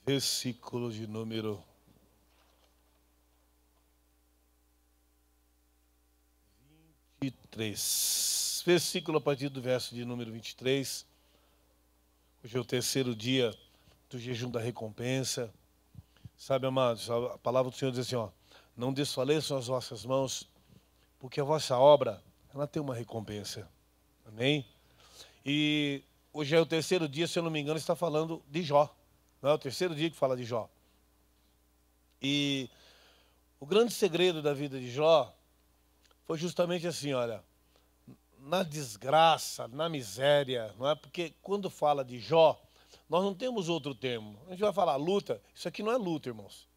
versículo de número 23. Versículo a partir do verso de número 23. Hoje é o terceiro dia do jejum da recompensa. Sabe, amados, a palavra do Senhor diz assim, não desfaleçam as vossas mãos, porque a vossa obra, ela tem uma recompensa. Amém? E hoje é o terceiro dia, se eu não me engano, está falando de Jó. Não é o terceiro dia que fala de Jó. E o grande segredo da vida de Jó foi justamente assim, olha, na desgraça, na miséria, não é? Porque quando fala de Jó, nós não temos outro termo. A gente vai falar luta, isso aqui não é luta, irmãos.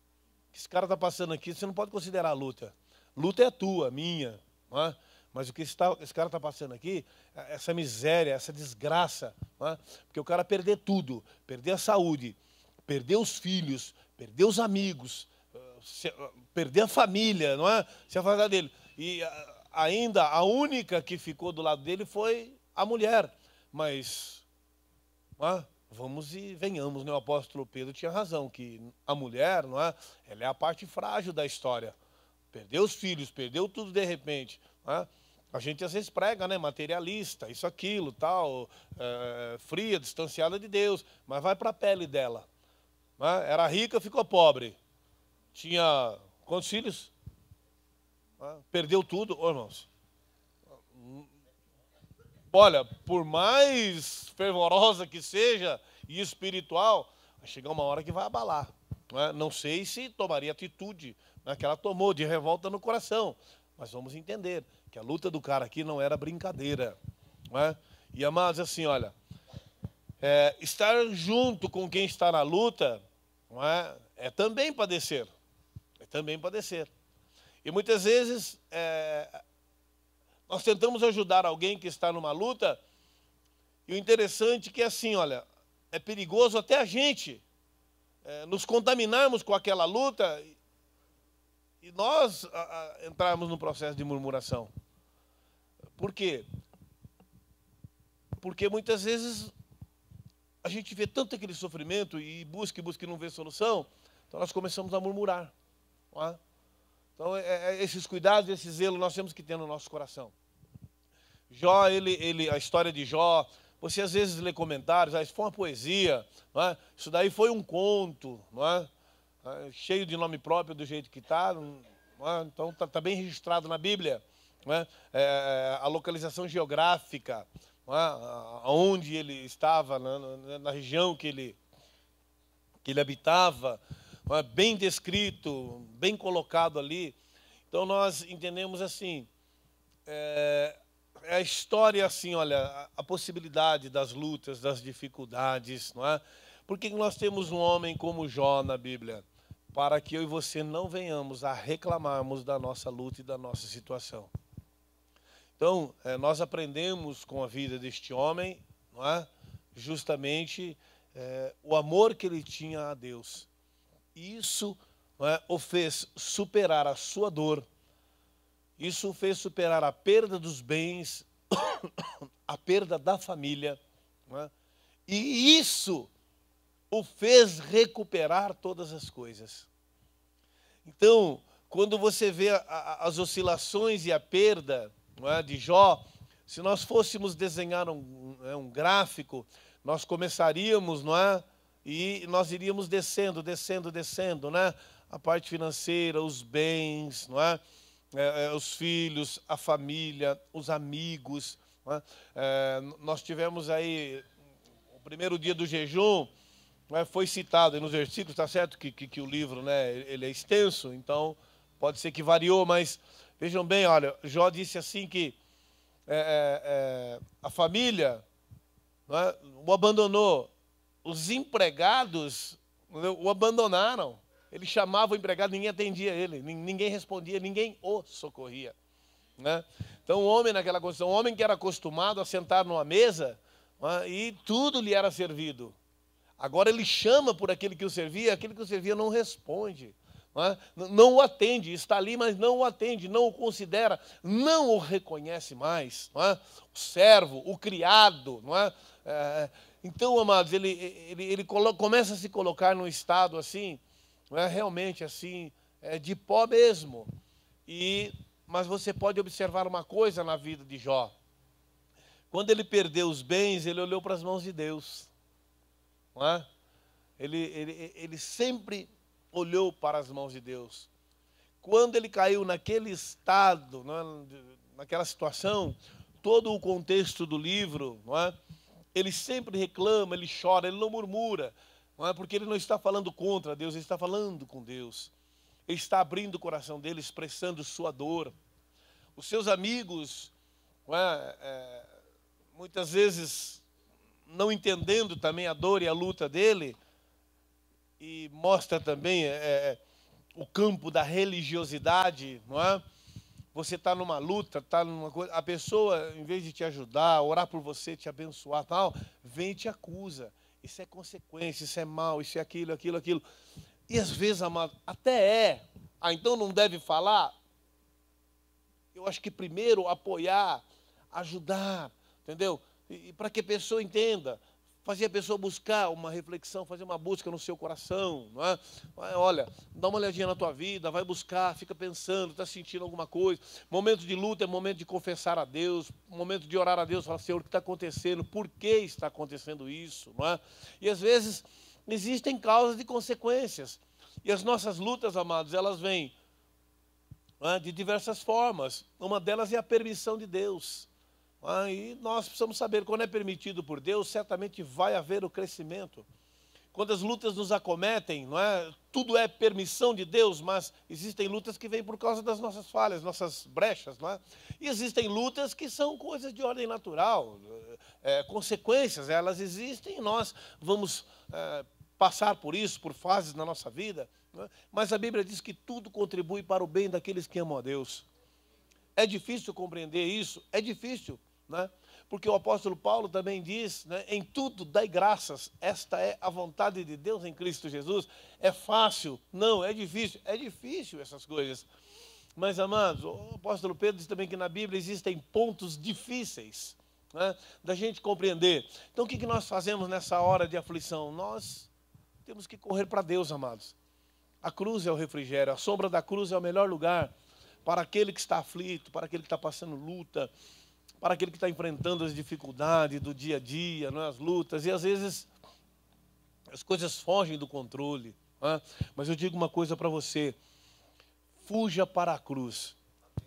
Esse cara está passando aqui, você não pode considerar luta. Luta é tua, minha, não é? Mas o que esse cara está passando aqui, essa miséria, essa desgraça, não é? Porque o cara perder tudo, perder a saúde, perder os filhos, perder os amigos, perder a família, não é? Se afastar dele. E ainda a única que ficou do lado dele foi a mulher. Mas, não é? Vamos e venhamos, né? O apóstolo Pedro tinha razão, que a mulher, não é? Ela é a parte frágil da história. Perdeu os filhos, perdeu tudo de repente, não é? A gente às vezes prega, né? Materialista, isso, aquilo, tal, fria, distanciada de Deus, mas vai para a pele dela. Não é? Era rica, ficou pobre. Tinha quantos filhos? Não é? Perdeu tudo, irmãos. Olha, por mais fervorosa que seja e espiritual, vai chegar uma hora que vai abalar. Não é? Não sei se tomaria atitude, né, que ela tomou de revolta no coração, mas vamos entender que a luta do cara aqui não era brincadeira. Não é? E amados, assim, olha, estar junto com quem está na luta, não é também padecer. É também padecer. E muitas vezes nós tentamos ajudar alguém que está numa luta, e o interessante é que assim, olha, é perigoso até a gente nos contaminarmos com aquela luta e nós entrarmos no processo de murmuração. Por quê? Porque muitas vezes a gente vê tanto aquele sofrimento e busca e não vê solução, então nós começamos a murmurar. Não é? Então, esses cuidados, esse zelo, nós temos que ter no nosso coração. Jó, a história de Jó, você às vezes lê comentários, isso foi uma poesia, não é? Isso daí foi um conto, não é? Cheio de nome próprio do jeito que está, é? Então está bem registrado na Bíblia, não é? A localização geográfica, não é? Onde ele estava, na região que ele habitava, não é? Bem descrito, bem colocado ali. Então nós entendemos assim, a história assim, olha, a possibilidade das lutas, das dificuldades, não é? Por que nós temos um homem como Jó na Bíblia? Para que eu e você não venhamos a reclamarmos da nossa luta e da nossa situação. Então, nós aprendemos com a vida deste homem, não é? Justamente o amor que ele tinha a Deus. E isso, não é, o fez superar a sua dor. Isso o fez superar a perda dos bens, a perda da família. Não é? E isso o fez recuperar todas as coisas. Então, quando você vê as oscilações e a perda, não é, de Jó, se nós fôssemos desenhar um gráfico, nós começaríamos, não é? E nós iríamos descendo, né? A parte financeira, os bens, não é? Os filhos, a família, os amigos. Não é? Nós tivemos aí, o primeiro dia do jejum, não é? Foi citado aí nos versículos, está certo que o livro, né, ele é extenso, então pode ser que variou, mas vejam bem, olha, Jó disse assim que a família, não é, o abandonou. Os empregados o abandonaram. Ele chamava o empregado, ninguém atendia ele, ninguém respondia, ninguém o socorria. Né? Então o homem naquela condição, o homem que era acostumado a sentar numa mesa, né, e tudo lhe era servido. Agora ele chama por aquele que o servia não responde. Não o atende, está ali, mas não o atende, não o considera, não o reconhece mais. Não é? O servo, o criado, não é? Então, amados, começa a se colocar num estado assim, não é realmente assim, de pó mesmo. Mas você pode observar uma coisa na vida de Jó. Quando ele perdeu os bens, ele olhou para as mãos de Deus. Não é? Ele sempre olhou para as mãos de Deus. Quando ele caiu naquele estado, não é? Naquela situação, todo o contexto do livro, não é? Ele sempre reclama, ele chora, ele não murmura, não é? Porque ele não está falando contra Deus, ele está falando com Deus. Ele está abrindo o coração dele, expressando sua dor. Os seus amigos, não é? Muitas vezes não entendendo também a dor e a luta dele, e mostra também o campo da religiosidade, não é? Você está numa luta, está numa coisa, a pessoa, em vez de te ajudar, orar por você, te abençoar, tal, vem e te acusa. Isso é consequência, isso é mal, isso é aquilo, aquilo, aquilo. E às vezes, amado, até então não deve falar. Eu acho que primeiro apoiar, ajudar, entendeu? E para que a pessoa entenda, fazer a pessoa buscar uma reflexão, fazer uma busca no seu coração, não é? Olha, dá uma olhadinha na tua vida, vai buscar, fica pensando, está sentindo alguma coisa. Momento de luta é momento de confessar a Deus, momento de orar a Deus, falar, Senhor, o que está acontecendo? Por que está acontecendo isso? Não é? E às vezes existem causas e consequências. E as nossas lutas, amados, elas vêm de diversas formas. Uma delas é a permissão de Deus. E nós precisamos saber, quando é permitido por Deus, certamente vai haver o crescimento. Quando as lutas nos acometem, não é? Tudo é permissão de Deus, mas existem lutas que vêm por causa das nossas falhas, nossas brechas, não é? E existem lutas que são coisas de ordem natural, consequências, elas existem e nós vamos passar por isso, por fases na nossa vida, não é? Mas a Bíblia diz que tudo contribui para o bem daqueles que amam a Deus. É difícil compreender isso? É difícil. Né? Porque o apóstolo Paulo também diz, né, em tudo dai graças, esta é a vontade de Deus em Cristo Jesus. É fácil? Não, é difícil essas coisas. Mas, amados, o apóstolo Pedro diz também que na Bíblia existem pontos difíceis, né, da gente compreender. Então, o que nós fazemos nessa hora de aflição? Nós temos que correr para Deus, amados. A cruz é o refrigério, a sombra da cruz é o melhor lugar para aquele que está aflito, para aquele que está passando luta, para aquele que está enfrentando as dificuldades do dia a dia, não é? As lutas, e às vezes as coisas fogem do controle. Não é? Mas eu digo uma coisa para você, fuja para a cruz,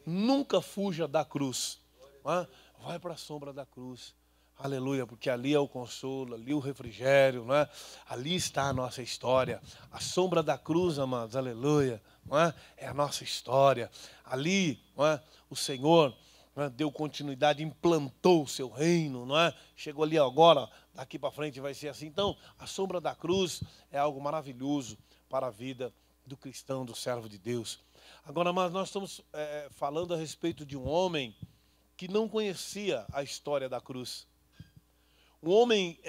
nunca fuja da cruz, não é? Vai para a sombra da cruz, aleluia, porque ali é o consolo, ali o refrigério, não é? Ali está a nossa história, a sombra da cruz, amados, aleluia, não é? É a nossa história, ali, não é? O Senhor deu continuidade, implantou o seu reino, não é? Chegou ali agora, daqui para frente vai ser assim. Então, a sombra da cruz é algo maravilhoso para a vida do cristão, do servo de Deus. Agora, mas nós estamos falando a respeito de um homem que não conhecia a história da cruz. Um homem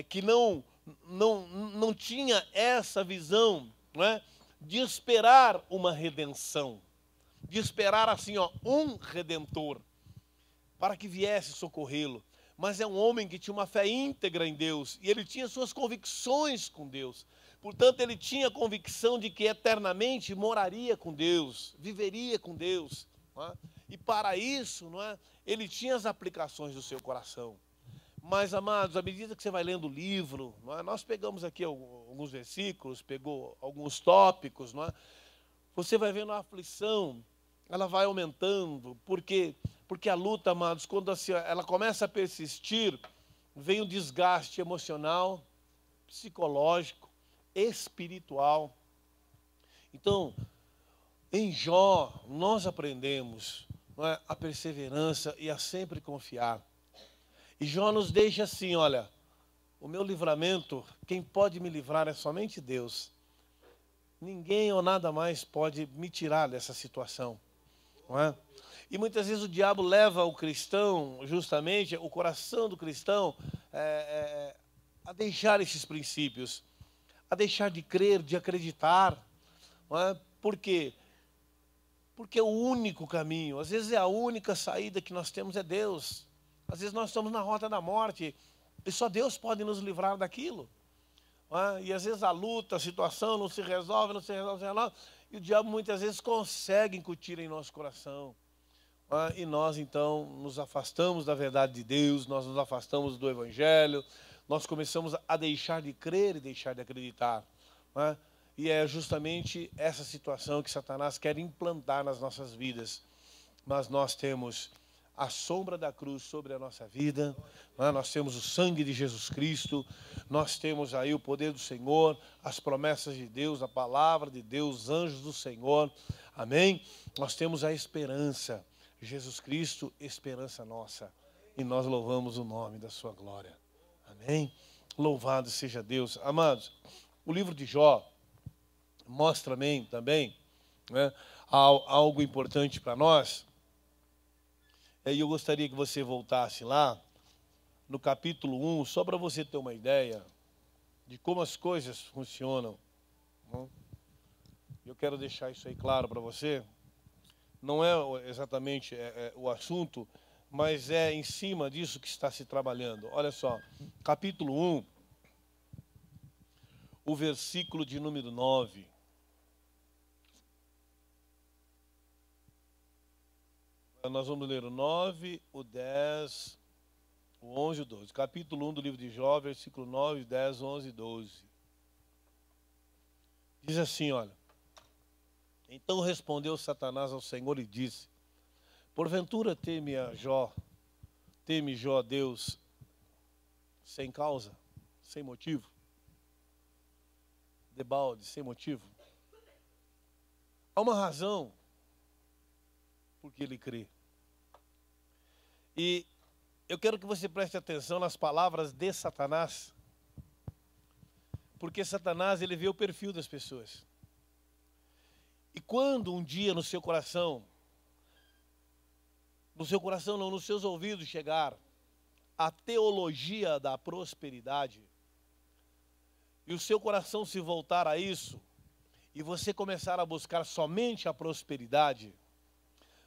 que não tinha essa visão, não é? De esperar uma redenção. De esperar assim, ó, um redentor para que viesse socorrê-lo. Mas é um homem que tinha uma fé íntegra em Deus e ele tinha suas convicções com Deus. Portanto, ele tinha a convicção de que eternamente moraria com Deus, viveria com Deus. Não é? E para isso, não é? Ele tinha as aplicações do seu coração. Mas, amados, à medida que você vai lendo o livro, não é? Nós pegamos aqui alguns versículos, pegou alguns tópicos, não é? Você vai vendo a aflição, ela vai aumentando, porque a luta, amados, quando ela começa a persistir, vem o desgaste emocional, psicológico, espiritual. Então, em Jó, nós aprendemos, não é, a perseverança e a sempre confiar. E Jó nos deixa assim, olha, o meu livramento, quem pode me livrar é somente Deus. Ninguém ou nada mais pode me tirar dessa situação. Não é? E muitas vezes o diabo leva o cristão, justamente, o coração do cristão, a deixar esses princípios, a deixar de crer, de acreditar. Não é? Por quê? Porque é o único caminho, às vezes é a única saída que nós temos é Deus. Às vezes nós estamos na rota da morte E só Deus pode nos livrar daquilo. E às vezes a luta, a situação não se resolve, não se resolve, e o diabo muitas vezes consegue incutir em nosso coração. E nós então nos afastamos da verdade de Deus, nós nos afastamos do Evangelho, nós começamos a deixar de crer e deixar de acreditar. E é justamente essa situação que Satanás quer implantar nas nossas vidas. Mas nós temos a sombra da cruz sobre a nossa vida, nós temos o sangue de Jesus Cristo, nós temos aí o poder do Senhor, as promessas de Deus, a palavra de Deus, os anjos do Senhor, amém? Nós temos a esperança, Jesus Cristo, esperança nossa, e nós louvamos o nome da sua glória, amém? Louvado seja Deus. Amados, o livro de Jó mostra também algo importante para nós. E eu gostaria que você voltasse lá, no capítulo 1, só para você ter uma ideia de como as coisas funcionam. Eu quero deixar isso aí claro para você. Não é exatamente o assunto, mas é em cima disso que está se trabalhando. Olha só, capítulo 1, o versículo de número 9. Nós vamos ler o 9, o 10, o 11 e o 12. Capítulo 1 do livro de Jó, versículo 9, 10, 11 e 12. Diz assim, olha. Então respondeu Satanás ao Senhor e disse: porventura teme Jó Deus sem causa, sem motivo? Debalde, sem motivo? Há uma razão porque ele crê. E eu quero que você preste atenção nas palavras de Satanás, porque Satanás, ele vê o perfil das pessoas. E quando um dia no seu coração não, nos seus ouvidos chegar a teologia da prosperidade, e o seu coração se voltar a isso, e você começar a buscar somente a prosperidade,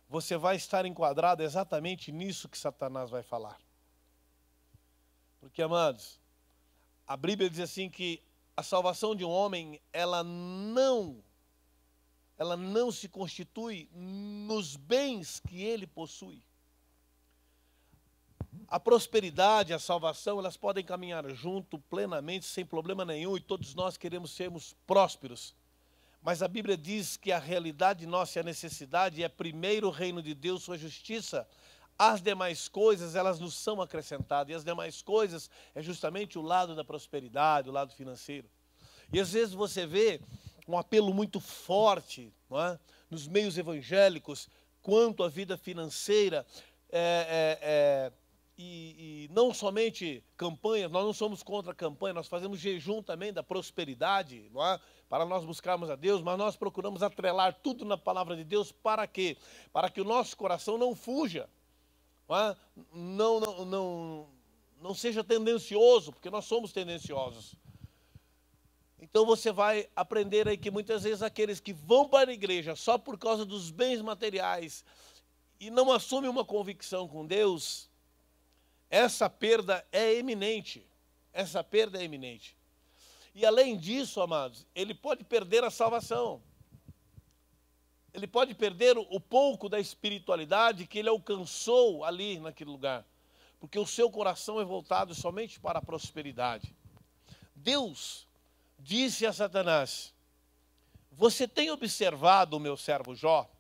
você vai estar enquadrado exatamente nisso que Satanás vai falar. Porque, amados, a Bíblia diz assim que a salvação de um homem, ela não se constitui nos bens que ele possui. A prosperidade, a salvação, elas podem caminhar junto plenamente, sem problema nenhum, e todos nós queremos sermos prósperos. Mas a Bíblia diz que a realidade nossa e a necessidade é primeiro o reino de Deus, sua justiça. As demais coisas, elas nos são acrescentadas. E as demais coisas é justamente o lado da prosperidade, o lado financeiro. E às vezes você vê um apelo muito forte, não é, nos meios evangélicos quanto à vida financeira. E não somente campanhas, nós não somos contra a campanha, nós fazemos jejum também da prosperidade, não é? Para nós buscarmos a Deus, mas nós procuramos atrelar tudo na palavra de Deus. Para quê? Para que o nosso coração não fuja, não é? Não seja tendencioso, porque nós somos tendenciosos. Então você vai aprender aí que muitas vezes aqueles que vão para a igreja só por causa dos bens materiais e não assumem uma convicção com Deus, essa perda é eminente. Essa perda é eminente. E além disso, amados, ele pode perder a salvação. Ele pode perder o pouco da espiritualidade que ele alcançou ali naquele lugar. Porque o seu coração é voltado somente para a prosperidade. Deus disse a Satanás: você tem observado o meu servo Jó?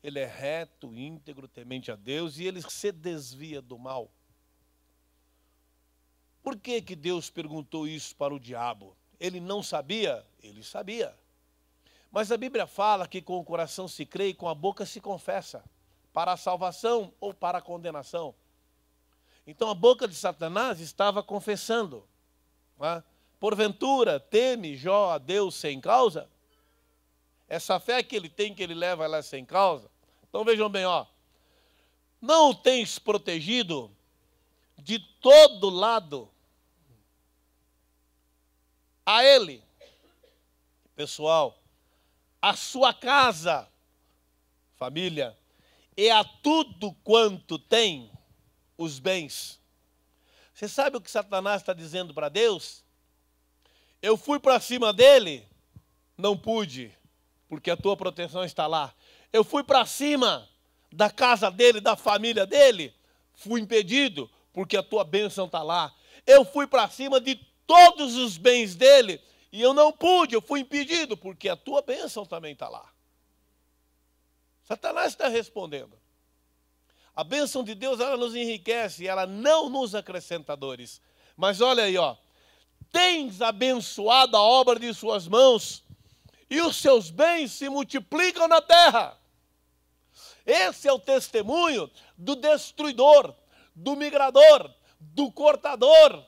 Ele é reto, íntegro, temente a Deus, e ele se desvia do mal. Por que Deus perguntou isso para o diabo? Ele não sabia? Ele sabia. Mas a Bíblia fala que com o coração se crê e com a boca se confessa, para a salvação ou para a condenação. Então a boca de Satanás estava confessando. Porventura, teme Jó a Deus sem causa? Essa fé que ele tem, que ele leva, ela é sem causa? Então vejam bem, não o tens protegido de todo lado a ele, pessoal, a sua casa, família, e a tudo quanto tem, os bens. Você sabe o que Satanás está dizendo para Deus? Eu fui para cima dele, não pude, porque a tua proteção está lá. Eu fui para cima da casa dele, da família dele, fui impedido, porque a tua bênção está lá. Eu fui para cima de todos os bens dele, e eu não pude, eu fui impedido, porque a tua bênção também está lá. Satanás está respondendo. A bênção de Deus, ela nos enriquece, ela não nos acrescenta dores. Mas olha aí, ó. Tens abençoado a obra de suas mãos, e os seus bens se multiplicam na terra. Esse é o testemunho do destruidor, do migrador, do cortador.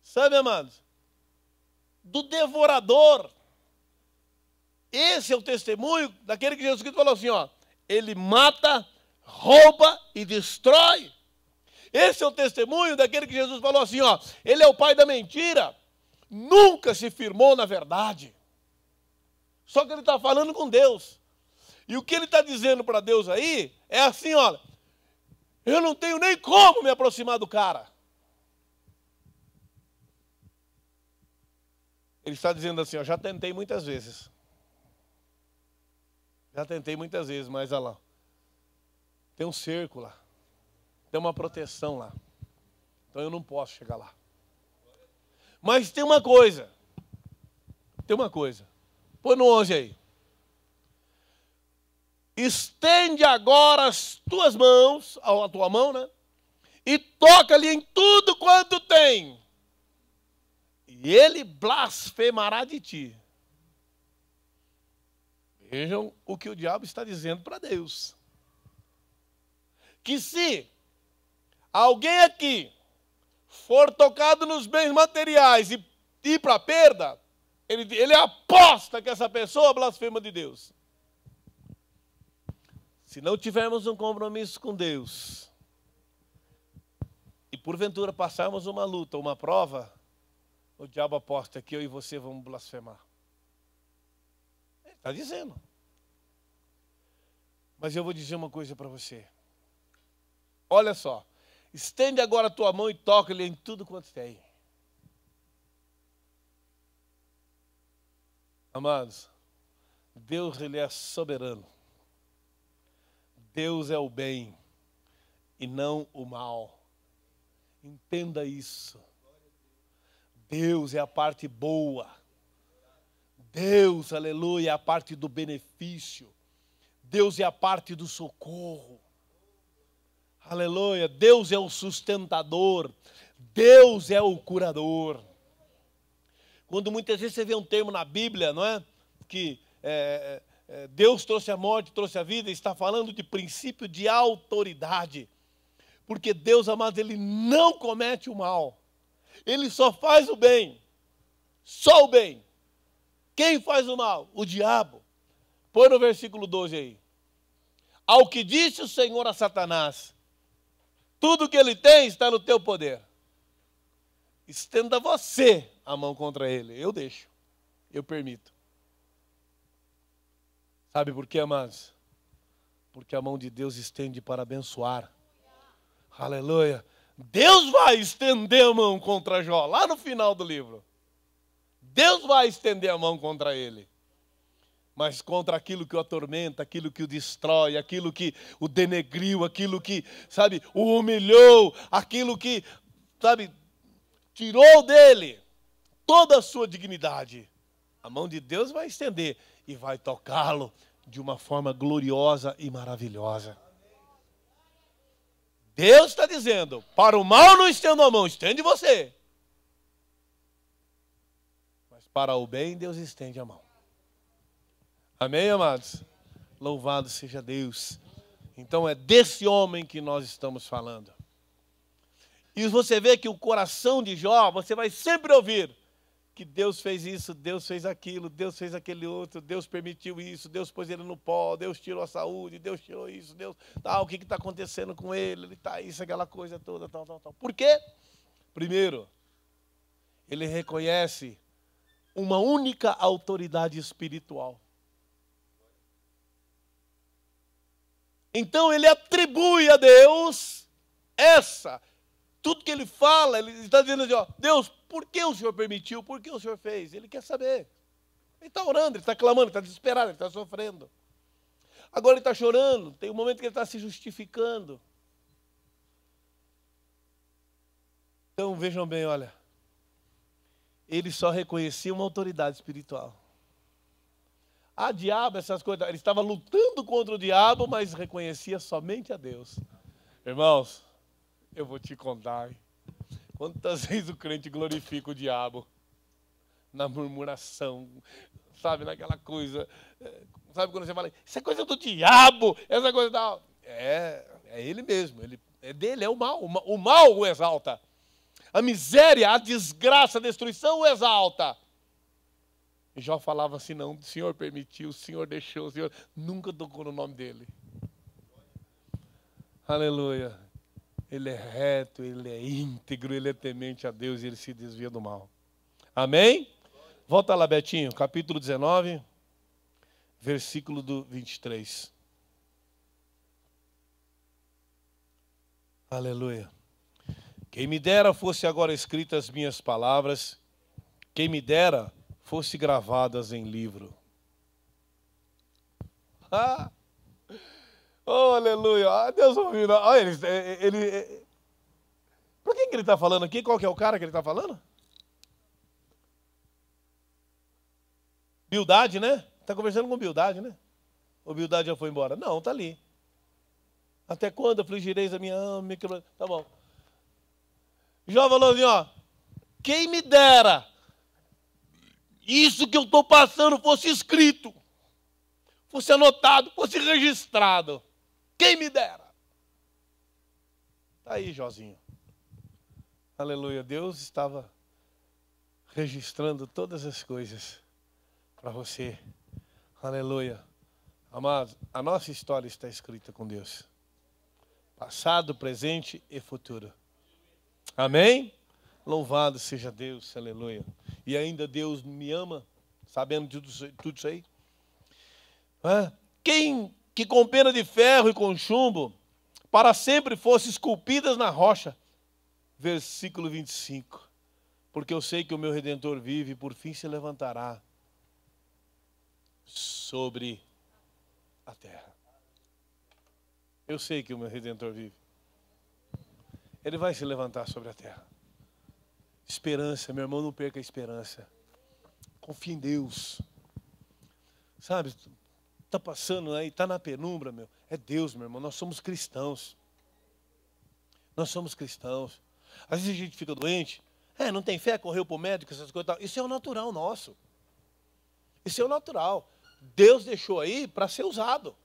Sabe, amados? Do devorador. Esse é o testemunho daquele que Jesus Cristo falou assim, ó. Ele mata, rouba e destrói. Esse é o testemunho daquele que Jesus falou assim, ó. Ele é o pai da mentira. Nunca se firmou na verdade. Só que ele está falando com Deus. E o que ele está dizendo para Deus aí é assim, olha. Eu não tenho nem como me aproximar do cara. Ele está dizendo assim, ó, já tentei muitas vezes. Já tentei muitas vezes, mas olha lá. Tem um cerco lá. Tem uma proteção lá. Então eu não posso chegar lá. Mas tem uma coisa. Tem uma coisa. Põe no 11 aí. Estende agora as tuas mãos, a tua mão, né? E toca-lhe em tudo quanto tem. E ele blasfemará de ti. Vejam o que o diabo está dizendo para Deus. Que se alguém aqui for tocado nos bens materiais e ir para a perda, ele aposta que essa pessoa blasfema de Deus. Se não tivermos um compromisso com Deus, e porventura passarmos uma luta, uma prova, o diabo aposta que eu e você vamos blasfemar. Ele está dizendo. Mas eu vou dizer uma coisa para você. Olha só. Estende agora a tua mão e toca-lhe em tudo quanto tem. Amados, Deus, ele é soberano. Deus é o bem e não o mal. Entenda isso. Deus é a parte boa. Deus, aleluia, é a parte do benefício. Deus é a parte do socorro. Aleluia. Deus é o sustentador. Deus é o curador. Quando muitas vezes você vê um termo na Bíblia, não é? Que Deus trouxe a morte, trouxe a vida, está falando de princípio de autoridade. Porque Deus, amado, ele não comete o mal. Ele só faz o bem. Só o bem. Quem faz o mal? O diabo. Põe no versículo 12 aí. Ao que disse o Senhor a Satanás, tudo que ele tem está no teu poder. Estenda você a mão contra ele. Eu deixo. Eu permito. Sabe por quê, amados? Porque a mão de Deus estende para abençoar. Aleluia. Deus vai estender a mão contra Jó, lá no final do livro. Deus vai estender a mão contra ele. Mas contra aquilo que o atormenta, aquilo que o destrói, aquilo que o denegriu, aquilo que, sabe, o humilhou, aquilo que, sabe, tirou dele toda a sua dignidade. A mão de Deus vai estender e vai tocá-lo de uma forma gloriosa e maravilhosa. Deus está dizendo, para o mal não estendo a mão, estende você. Mas para o bem, Deus estende a mão. Amém, amados? Louvado seja Deus. Então é desse homem que nós estamos falando. E você vê que o coração de Jó, você vai sempre ouvir que Deus fez isso, Deus fez aquilo, Deus fez aquele outro, Deus permitiu isso, Deus pôs ele no pó, Deus tirou a saúde, Deus tirou isso, Deus, o que está acontecendo com ele? Ele está isso, aquela coisa toda, tal. Por quê? Primeiro, ele reconhece uma única autoridade espiritual. Então ele atribui a Deus essa Tudo que ele fala, ele está dizendo assim, ó, Deus, por que o Senhor permitiu? Por que o Senhor fez? Ele quer saber. Ele está orando, ele está clamando, ele está desesperado, ele está sofrendo. Agora ele está chorando, tem um momento que ele está se justificando. Então vejam bem, olha, ele só reconhecia uma autoridade espiritual. Ah, diabo, essas coisas, ele estava lutando contra o diabo, mas reconhecia somente a Deus. Irmãos, eu vou te contar, hein? Quantas vezes o crente glorifica o diabo? Na murmuração, sabe, naquela coisa, sabe quando você fala, isso é coisa do diabo, essa coisa tal. É ele mesmo, é dele, é o mal o exalta. A miséria, a desgraça, a destruição o exalta. E Jó falava assim, não, o Senhor permitiu, o Senhor deixou, o Senhor nunca tocou no nome dele. Aleluia. Ele é reto, ele é íntegro, ele é temente a Deus e ele se desvia do mal. Amém? Volta lá, Betinho, capítulo 19, versículo do 23. Aleluia. Quem me dera fosse agora escritas as minhas palavras, quem me dera fosse gravadas em livro. Ah! Oh, aleluia! Ah, Deus ouviu. Olha, ele... Por que ele está falando aqui? Qual que é o cara que ele está falando? Bildade, né? Está conversando com Bildade, né? Ou Bildade já foi embora? Não, está ali. Até quando afligireis a minha alma? Tá bom. Jó falou assim, ó. Quem me dera isso que eu estou passando fosse escrito, fosse anotado, fosse registrado. Quem me dera. Está aí, Jozinho. Aleluia. Deus estava registrando todas as coisas para você. Aleluia. Amados, a nossa história está escrita com Deus. Passado, presente e futuro. Amém? Louvado seja Deus, aleluia. E ainda Deus me ama, sabendo de tudo isso aí. Quem que com pena de ferro e com chumbo, para sempre fosse esculpidas na rocha. Versículo 25. Porque eu sei que o meu Redentor vive e por fim se levantará sobre a terra. Eu sei que o meu Redentor vive. Ele vai se levantar sobre a terra. Esperança, meu irmão, não perca a esperança. Confie em Deus. Sabe, está passando aí, está na penumbra, meu. É Deus, meu irmão, nós somos cristãos. Nós somos cristãos. Às vezes a gente fica doente. Não tem fé, correu para o médico, essas coisas e tal. Isso é o natural nosso. Isso é o natural. Deus deixou aí para ser usado.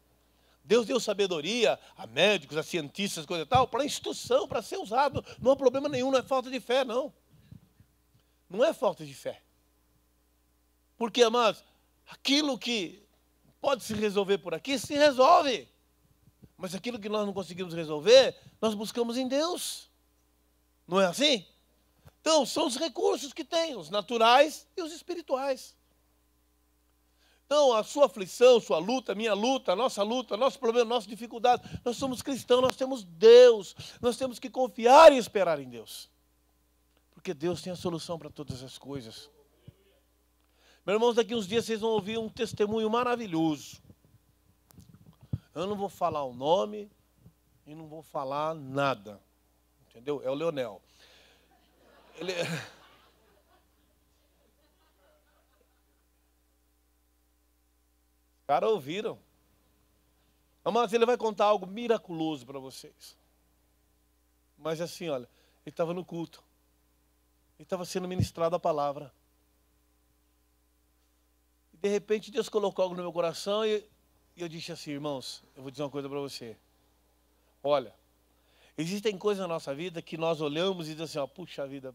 Deus deu sabedoria a médicos, a cientistas, coisa e tal, para instrução, para ser usado. Não há problema nenhum, não é falta de fé, não. Não é falta de fé. Porque, amados, aquilo que pode se resolver por aqui, se resolve. Mas aquilo que nós não conseguimos resolver, nós buscamos em Deus. Não é assim? Então, são os recursos que tem, os naturais e os espirituais. Então, a sua aflição, sua luta, minha luta, nosso problema, nossa dificuldade, nós somos cristãos, nós temos Deus, nós temos que confiar e esperar em Deus. Porque Deus tem a solução para todas as coisas. Meus irmãos, daqui uns dias vocês vão ouvir um testemunho maravilhoso. Eu não vou falar o nome e não vou falar nada. Entendeu? É o Leonel. Ele... Cara, ouviram? Mas ele vai contar algo miraculoso para vocês. Mas assim, olha, ele estava no culto. Ele estava sendo ministrado a palavra. E de repente Deus colocou algo no meu coração e eu disse assim, irmãos, eu vou dizer uma coisa para você. Olha, existem coisas na nossa vida que nós olhamos e dizemos assim, ó, puxa vida,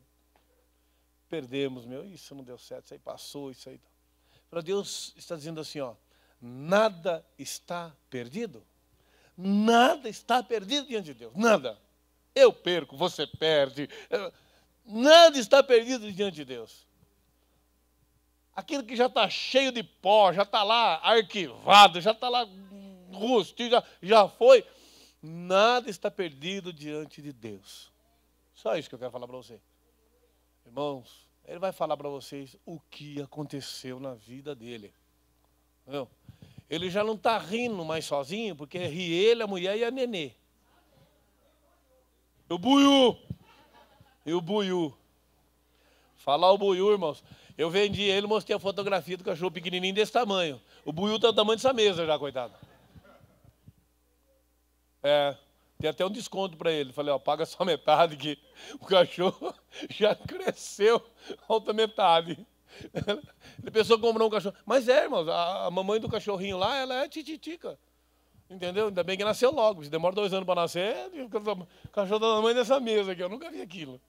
perdemos, meu, isso não deu certo, isso aí passou, isso aí. Para Deus está dizendo assim, ó, nada está perdido. Nada está perdido diante de Deus. Nada. Eu perco, você perde. Nada está perdido diante de Deus. Aquilo que já está cheio de pó, já está lá arquivado, já está lá rústico, já foi. Nada está perdido diante de Deus. Só isso que eu quero falar para você. Irmãos, ele vai falar para vocês o que aconteceu na vida dele. Entendeu? Ele já não está rindo mais sozinho, porque ri ele, a mulher e a nenê. E o buiú. E o buiú. Falar o buiú, irmãos. Eu vendi ele, mostrei a fotografia do cachorro pequenininho desse tamanho. O buiú está do tamanho dessa mesa já, coitado. Tem até um desconto para ele. Falei, ó, paga só metade que o cachorro já cresceu a outra metade. Ele pensou em comprar um cachorro. Mas irmãos, a mamãe do cachorrinho lá, ela é tititica. Entendeu? Ainda bem que nasceu logo. Se demora 2 anos para nascer, o cachorro da mamãe dessa mesa aqui. Eu nunca vi aquilo.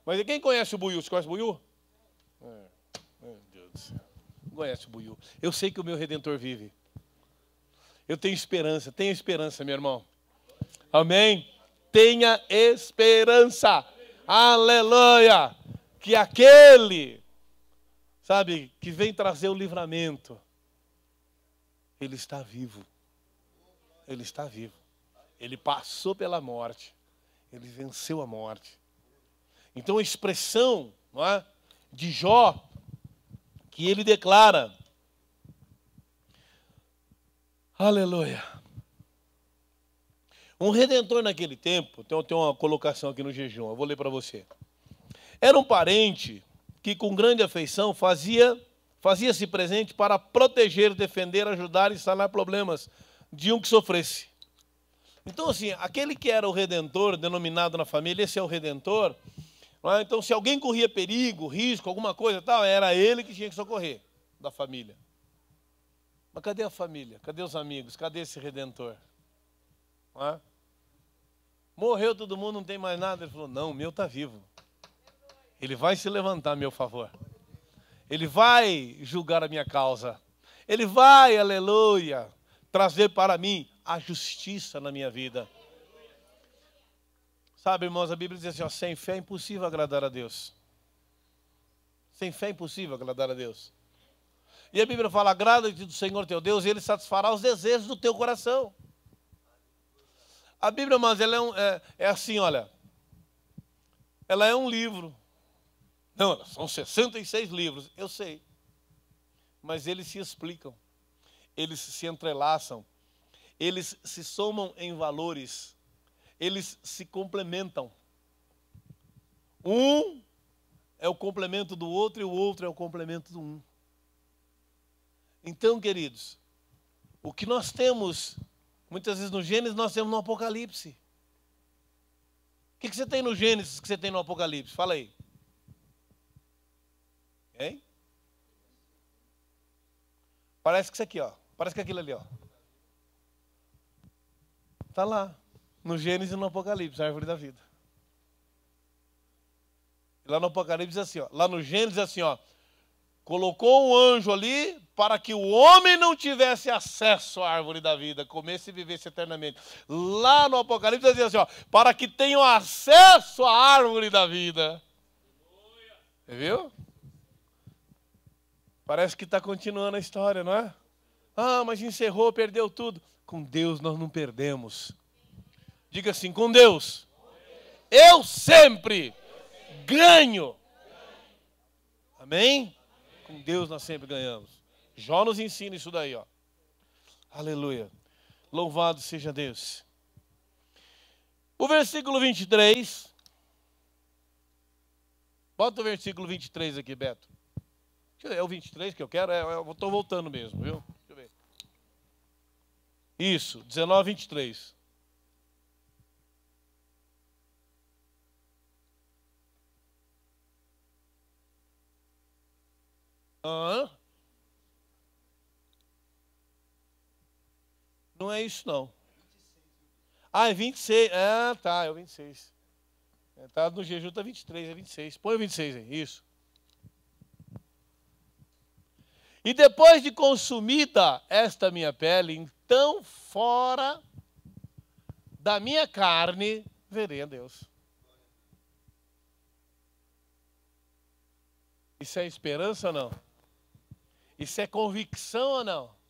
Mas quem conhece o buiú? Você conhece o buiú? Meu Deus do céu. Não conhece o buiú. Eu sei que o meu Redentor vive. Eu tenho esperança, meu irmão. Amém? Tenha esperança. Aleluia. Que aquele, sabe, que vem trazer o livramento, ele está vivo. Ele está vivo. Ele passou pela morte. Ele venceu a morte. Então a expressão, não é, de Jó, que ele declara, aleluia. Um redentor naquele tempo, tem uma colocação aqui no jejum, eu vou ler para você. Era um parente que com grande afeição fazia-se presente para proteger, defender, ajudar e sanar problemas de um que sofresse. Então assim, aquele que era o redentor, denominado na família, esse é o redentor. Então se alguém corria perigo, risco, alguma coisa tal, era ele que tinha que socorrer da família. Mas cadê a família? Cadê os amigos? Cadê esse redentor? Morreu todo mundo, não tem mais nada. Ele falou, não, o meu está vivo. Ele vai se levantar a meu favor. Ele vai julgar a minha causa. Ele vai, aleluia, trazer para mim a justiça na minha vida. Sabe, irmãos, a Bíblia diz assim, ó, sem fé é impossível agradar a Deus. Sem fé é impossível agradar a Deus. E a Bíblia fala, agrada-te do Senhor teu Deus e Ele satisfará os desejos do teu coração. A Bíblia, mas ela é assim, olha. Ela é um livro. Não, são 66 livros, eu sei. Mas eles se explicam. Eles se entrelaçam. Eles se somam em valores. Eles se complementam. Um é o complemento do outro e o outro é o complemento do um. Então, queridos, o que nós temos, muitas vezes no Gênesis, nós temos no Apocalipse. O que você tem no Gênesis que você tem no Apocalipse? Fala aí. Hein? Parece que isso aqui, ó. Parece que aquilo ali, ó. Está lá. No Gênesis e no Apocalipse, a árvore da vida. E lá no Apocalipse assim, ó. Lá no Gênesis assim, ó. Colocou um anjo ali para que o homem não tivesse acesso à árvore da vida, comesse e vivesse eternamente. Lá no Apocalipse dizia assim, ó, para que tenham acesso à árvore da vida. Você viu? Parece que está continuando a história, não é? Ah, mas encerrou, perdeu tudo. Com Deus nós não perdemos. Diga assim, com Deus, eu sempre ganho. Amém? Com Deus nós sempre ganhamos. Jó nos ensina isso daí, ó. Aleluia. Louvado seja Deus. O versículo 23. Bota o versículo 23 aqui, Beto. É o 23 que eu quero? Eu estou voltando mesmo, viu? Deixa eu ver. Isso, 19, 23. Não é isso, não. Ah, é 26. Ah, tá, é o 26. Tá, no jejum está 23, é 26. Põe o 26 aí, isso. E depois de consumida esta minha pele, então fora da minha carne verei a Deus. Isso é esperança ou não? Isso é convicção ou não?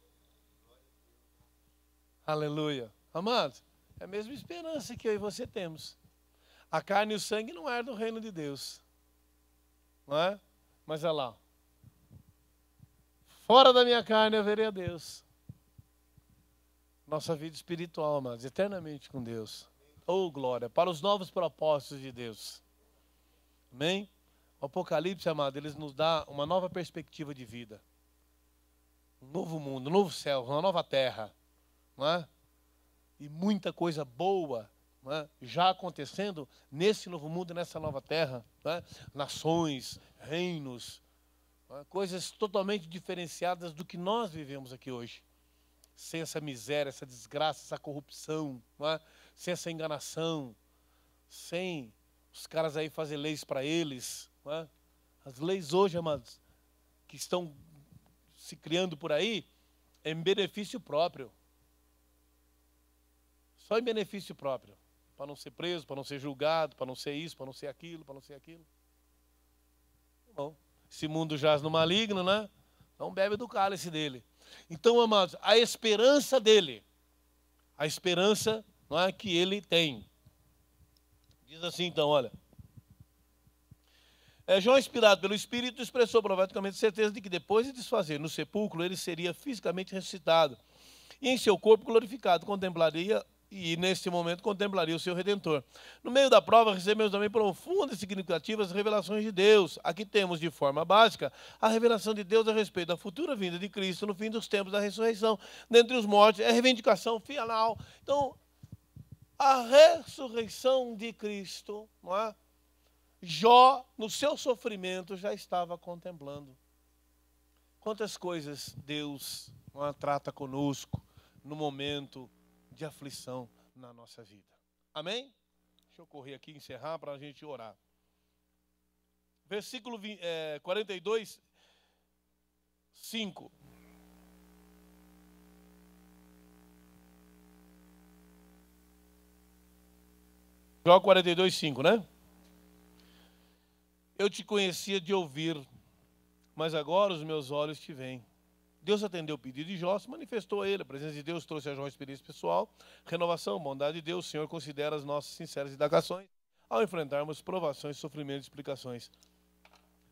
Aleluia. Amados, é a mesma esperança que eu e você temos. A carne e o sangue não herdam o reino de Deus. Não é? Mas olha lá. Fora da minha carne eu verei a Deus. Nossa vida espiritual, amados, eternamente com Deus. Oh, glória, para os novos propósitos de Deus. Amém? O Apocalipse, amado, eles nos dá uma nova perspectiva de vida. Um novo mundo, um novo céu, uma nova terra. Não é? E muita coisa boa, não é? Já acontecendo nesse novo mundo, nessa nova terra. Não é? Nações, reinos, não é? Coisas totalmente diferenciadas do que nós vivemos aqui hoje. Sem essa miséria, essa desgraça, essa corrupção, não é? Sem essa enganação, sem os caras aí fazer leis para eles. Não é? As leis hoje, amados, que estão se criando por aí, é em benefício próprio. Só em benefício próprio. Para não ser preso, para não ser julgado, para não ser isso, para não ser aquilo, para não ser aquilo. Bom, esse mundo jaz no maligno, né? Então bebe do cálice dele. Então, amados, a esperança dele, a esperança, não é, que ele tem. Diz assim, então, olha. João, inspirado pelo Espírito, expressou profeticamente a certeza de que depois de desfazer no sepulcro, ele seria fisicamente ressuscitado. E em seu corpo glorificado, contemplaria, e neste momento contemplaria o seu Redentor. No meio da prova, recebemos também profundas e significativas revelações de Deus. Aqui temos, de forma básica, a revelação de Deus a respeito da futura vinda de Cristo no fim dos tempos da ressurreição. Dentre os mortos, é a reivindicação final. Então, a ressurreição de Cristo, não é? Jó, no seu sofrimento, já estava contemplando. Quantas coisas Deus não é, trata conosco no momento de aflição na nossa vida. Amém? Deixa eu correr aqui e encerrar para a gente orar. Versículo 42, 5. Jó 42, 5, né? Eu te conhecia de ouvir, mas agora os meus olhos te veem. Deus atendeu o pedido de Jó, se manifestou a ele. A presença de Deus trouxe a Jó uma experiência pessoal, renovação, bondade de Deus. O Senhor considera as nossas sinceras indagações ao enfrentarmos provações, sofrimentos e explicações.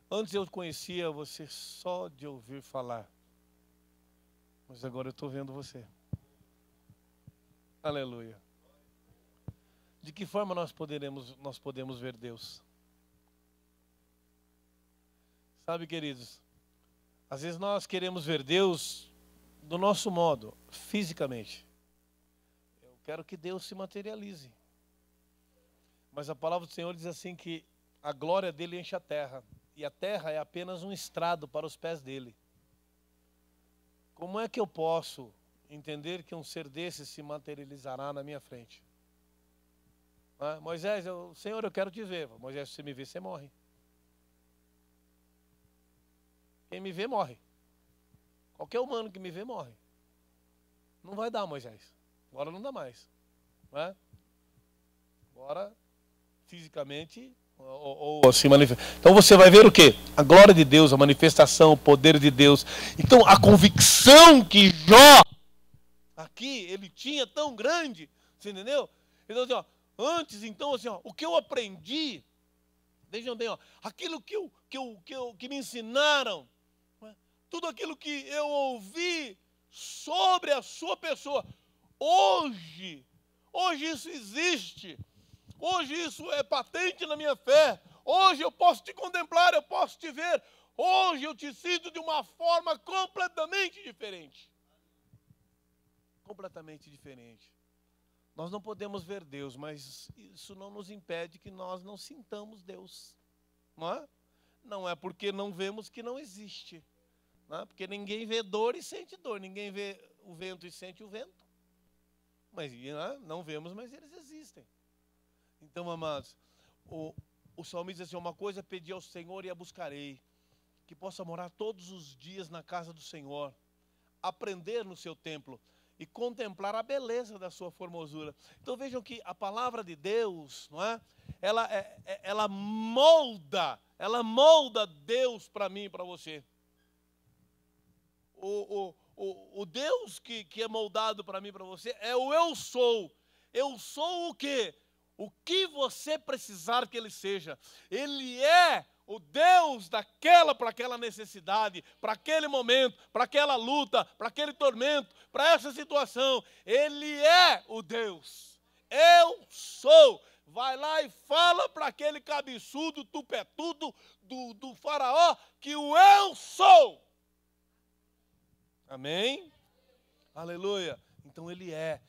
Antes eu conhecia você só de ouvir falar, mas agora eu estou vendo você. Aleluia. De que forma nós podemos ver Deus? Sabe, queridos, às vezes nós queremos ver Deus do nosso modo, fisicamente. Eu quero que Deus se materialize. Mas a palavra do Senhor diz assim que a glória dele enche a terra. E a terra é apenas um estrado para os pés dele. Como é que eu posso entender que um ser desse se materializará na minha frente? Moisés, Senhor, eu quero te ver. Moisés, se você me ver, você morre. Quem me vê, morre. Qualquer humano que me vê, morre. Não vai dar, Moisés. Agora não dá mais. Não é? Agora, fisicamente, ou assim manifesta. Então você vai ver o quê? A glória de Deus, a manifestação, o poder de Deus. Então a convicção que Jó, aqui, ele tinha tão grande, você entendeu? Então assim, ó, antes, então assim, ó, o que eu aprendi, vejam bem, ó, aquilo que me ensinaram, tudo aquilo que eu ouvi sobre a sua pessoa, hoje isso existe, hoje isso é patente na minha fé, hoje eu posso te contemplar, eu posso te ver, hoje eu te sinto de uma forma completamente diferente. Completamente diferente. Nós não podemos ver Deus, mas isso não nos impede que nós não sintamos Deus. Não é? Não é porque não vemos que não existe. Não, porque ninguém vê dor e sente dor. Ninguém vê o vento e sente o vento. Mas não vemos, mas eles existem. Então, amados, o salmista diz assim, uma coisa pedi ao Senhor e a buscarei, que possa morar todos os dias na casa do Senhor, aprender no seu templo e contemplar a beleza da sua formosura. Então vejam que a palavra de Deus, não é? Ela molda Deus para mim e para você. O Deus que é moldado para mim e para você é o eu sou. Eu sou o quê? o que você precisar que Ele seja. Ele é o Deus para aquela necessidade, para aquele momento, para aquela luta, para aquele tormento, para essa situação. Ele é o Deus. Eu sou. Vai lá e fala para aquele cabeçudo, tupetudo do faraó que o eu sou. Amém? Aleluia. Então Ele é,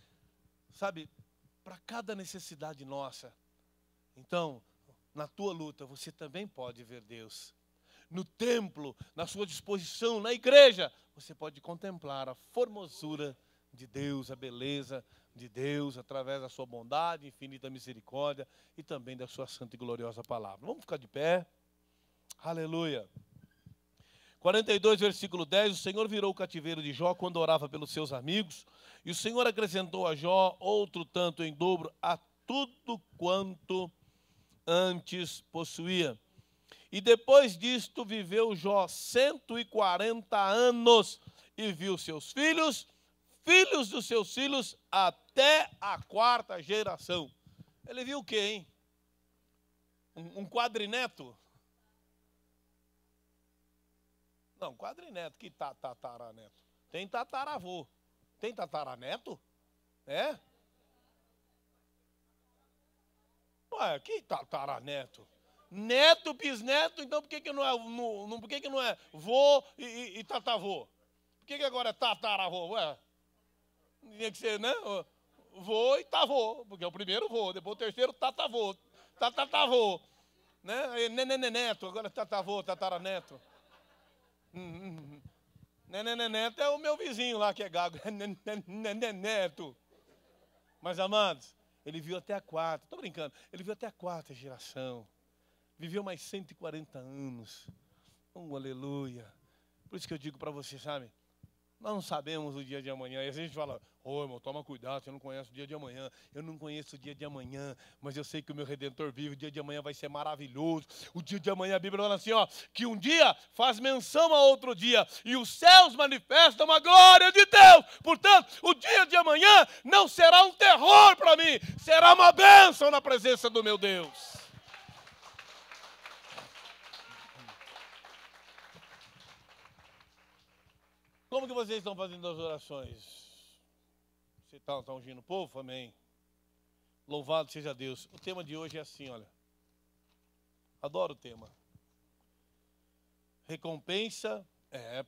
sabe, para cada necessidade nossa. Então, na tua luta, você também pode ver Deus. No templo, na sua disposição, na igreja, você pode contemplar a formosura de Deus, a beleza de Deus, através da sua bondade, infinita misericórdia e também da sua santa e gloriosa palavra. Vamos ficar de pé. Aleluia. 42, versículo 10, o Senhor virou o cativeiro de Jó quando orava pelos seus amigos, e o Senhor acrescentou a Jó outro tanto em dobro a tudo quanto antes possuía. E depois disto viveu Jó 140 anos e viu seus filhos, filhos dos seus filhos, até a 4ª geração. Ele viu o quê, hein? Um quadrineto? Não, quadrineto, que tataraneto. Tem tataravô. Tem tataraneto? É? Ué, que tataraneto? Neto, bisneto, então por que não é, por que não é vô e tatavô? Por que agora é tataravô? Ué, tinha que ser, né? Vô e tavô, porque é o primeiro vô, depois o terceiro tatavô, tatatavô, né? Neneneto, agora tatavô, tataraneto. Neneneto é o meu vizinho lá que é gago, neneneto. Mas, amados, ele viu até a 4ª, estou brincando, ele viu até a 4ª geração. Viveu mais 140 anos. Aleluia. Por isso que eu digo para você, sabe? Nós não sabemos o dia de amanhã. E às vezes a gente fala, irmão, toma cuidado, você não conhece o dia de amanhã. Eu não conheço o dia de amanhã, mas eu sei que o meu Redentor vive. O dia de amanhã vai ser maravilhoso. O dia de amanhã, a Bíblia fala assim, que um dia faz menção a outro dia. E os céus manifestam a glória de Deus. Portanto, o dia de amanhã não será um terror para mim. Será uma bênção na presença do meu Deus. Como que vocês estão fazendo as orações? Você está ungindo o povo? Amém. Louvado seja Deus. O tema de hoje é assim, olha. Adoro o tema. Recompensa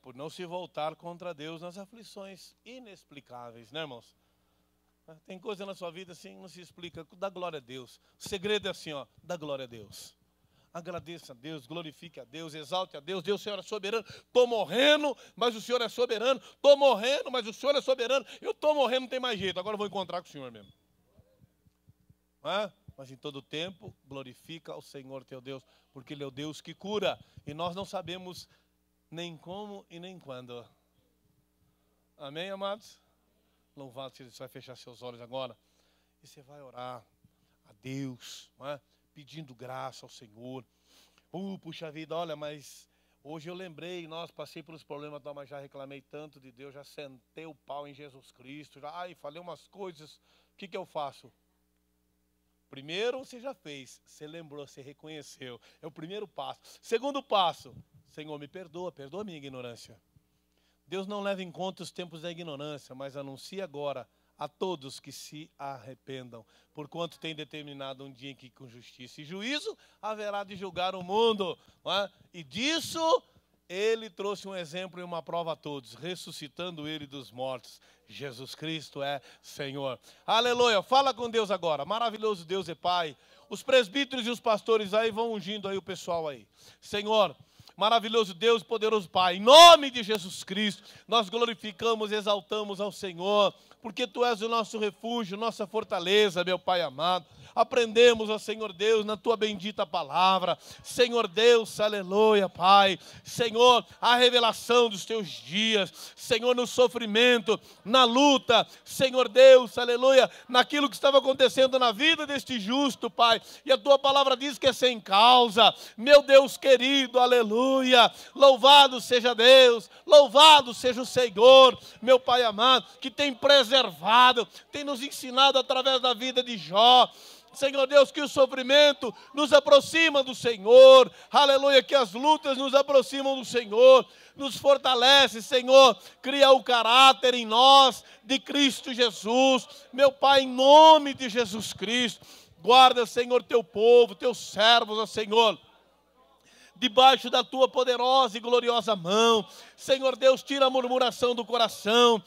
por não se voltar contra Deus nas aflições inexplicáveis, né, irmãos? Tem coisa na sua vida assim, não se explica. Dá glória a Deus. O segredo é assim, dá glória a Deus. Agradeça a Deus, glorifique a Deus, exalte a Deus. Deus, o Senhor é soberano. Estou morrendo, mas o Senhor é soberano. Estou morrendo, mas o Senhor é soberano. Eu estou morrendo, não tem mais jeito. Agora eu vou encontrar com o Senhor mesmo. Mas em todo tempo, glorifica ao Senhor teu Deus, porque Ele é o Deus que cura. E nós não sabemos nem como e nem quando. Amém, amados? Louvado seja Deus. Você vai fechar seus olhos agora. E você vai orar a Deus, pedindo graça ao Senhor. Puxa vida, olha, mas hoje eu lembrei, passei pelos problemas, mas já reclamei tanto de Deus, já sentei o pau em Jesus Cristo, falei umas coisas, o que eu faço? Primeiro, você já fez, você lembrou, você reconheceu, é o primeiro passo. Segundo passo, Senhor, me perdoa a minha ignorância. Deus não leva em conta os tempos da ignorância, mas anuncia agora a todos que se arrependam, porquanto tem determinado um dia em que com justiça e juízo haverá de julgar o mundo, e disso Ele trouxe um exemplo e uma prova a todos, ressuscitando Ele dos mortos. Jesus Cristo é Senhor. Aleluia. Fala com Deus agora. Maravilhoso Deus e Pai. Os presbíteros e os pastores aí vão ungindo aí o pessoal aí. Senhor, maravilhoso Deus, poderoso Pai, em nome de Jesus Cristo, nós glorificamos e exaltamos ao Senhor, porque Tu és o nosso refúgio, nossa fortaleza, meu Pai amado. Aprendemos, ó Senhor Deus, na Tua bendita palavra, Senhor Deus, aleluia, Pai, Senhor, a revelação dos Teus dias, Senhor, no sofrimento, na luta, Senhor Deus, aleluia, naquilo que estava acontecendo na vida deste justo, Pai, e a Tua palavra diz que é sem causa, meu Deus querido, aleluia, louvado seja Deus, louvado seja o Senhor, meu Pai amado, que tem preservado, tem nos ensinado através da vida de Jó, Senhor Deus, que o sofrimento nos aproxima do Senhor, aleluia, que as lutas nos aproximam do Senhor, nos fortalece, Senhor, cria o caráter em nós de Cristo Jesus, meu Pai, em nome de Jesus Cristo, guarda, Senhor, teu povo, teus servos, ó Senhor, debaixo da tua poderosa e gloriosa mão, Senhor Deus, tira a murmuração do coração,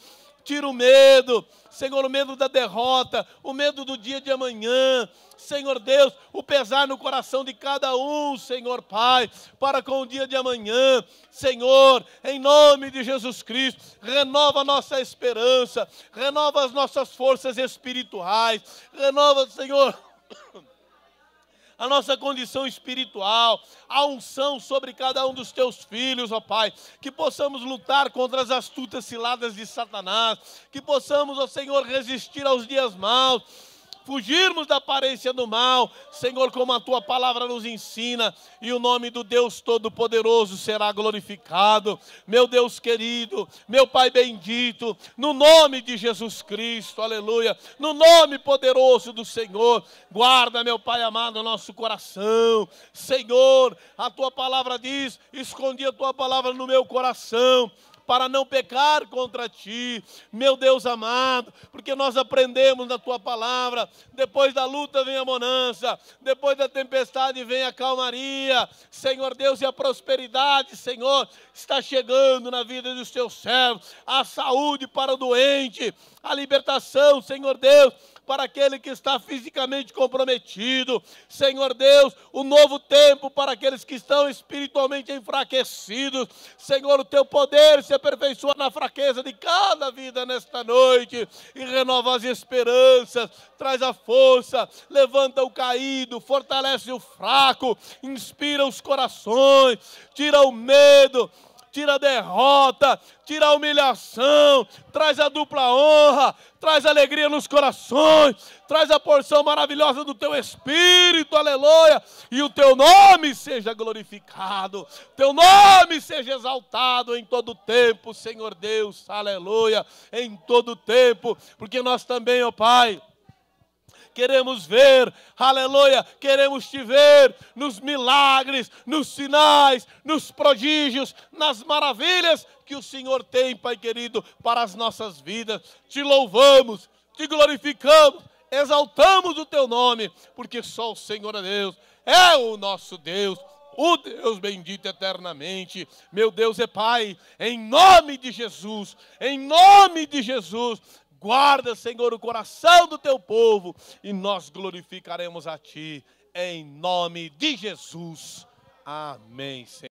tira o medo, Senhor, o medo da derrota, o medo do dia de amanhã, Senhor Deus, o pesar no coração de cada um, Senhor Pai, para com o dia de amanhã, Senhor, em nome de Jesus Cristo, renova a nossa esperança, renova as nossas forças espirituais, renova, Senhor, a nossa condição espiritual, a unção sobre cada um dos teus filhos, ó Pai, que possamos lutar contra as astutas ciladas de Satanás, que possamos, ó Senhor, resistir aos dias maus, fugirmos da aparência do mal, Senhor, como a tua palavra nos ensina, e o nome do Deus Todo-Poderoso será glorificado, meu Deus querido, meu Pai bendito, no nome de Jesus Cristo, aleluia, no nome poderoso do Senhor, guarda, meu Pai amado, o nosso coração, Senhor, a tua palavra diz, escondi a tua palavra no meu coração, para não pecar contra ti, meu Deus amado, porque nós aprendemos na tua palavra, depois da luta vem a bonança, depois da tempestade vem a calmaria, Senhor Deus, e a prosperidade, Senhor, está chegando na vida dos teus servos, a saúde para o doente, a libertação, Senhor Deus, para aquele que está fisicamente comprometido, Senhor Deus, o novo tempo para aqueles que estão espiritualmente enfraquecidos, Senhor, o teu poder se aperfeiçoa na fraqueza de cada vida nesta noite, e renova as esperanças, traz a força, levanta o caído, fortalece o fraco, inspira os corações, tira o medo, tira a derrota, tira a humilhação, traz a dupla honra, traz alegria nos corações, traz a porção maravilhosa do teu Espírito, aleluia, e o teu nome seja glorificado, teu nome seja exaltado em todo tempo, Senhor Deus, aleluia, em todo tempo, porque nós também, ó Pai, queremos ver, aleluia, queremos te ver nos milagres, nos sinais, nos prodígios, nas maravilhas que o Senhor tem, Pai querido, para as nossas vidas. Te louvamos, te glorificamos, exaltamos o teu nome, porque só o Senhor é Deus, é o nosso Deus, o Deus bendito eternamente. Meu Deus é Pai, em nome de Jesus, em nome de Jesus, guarda, Senhor, o coração do teu povo e nós glorificaremos a ti, em nome de Jesus. Amém, Senhor.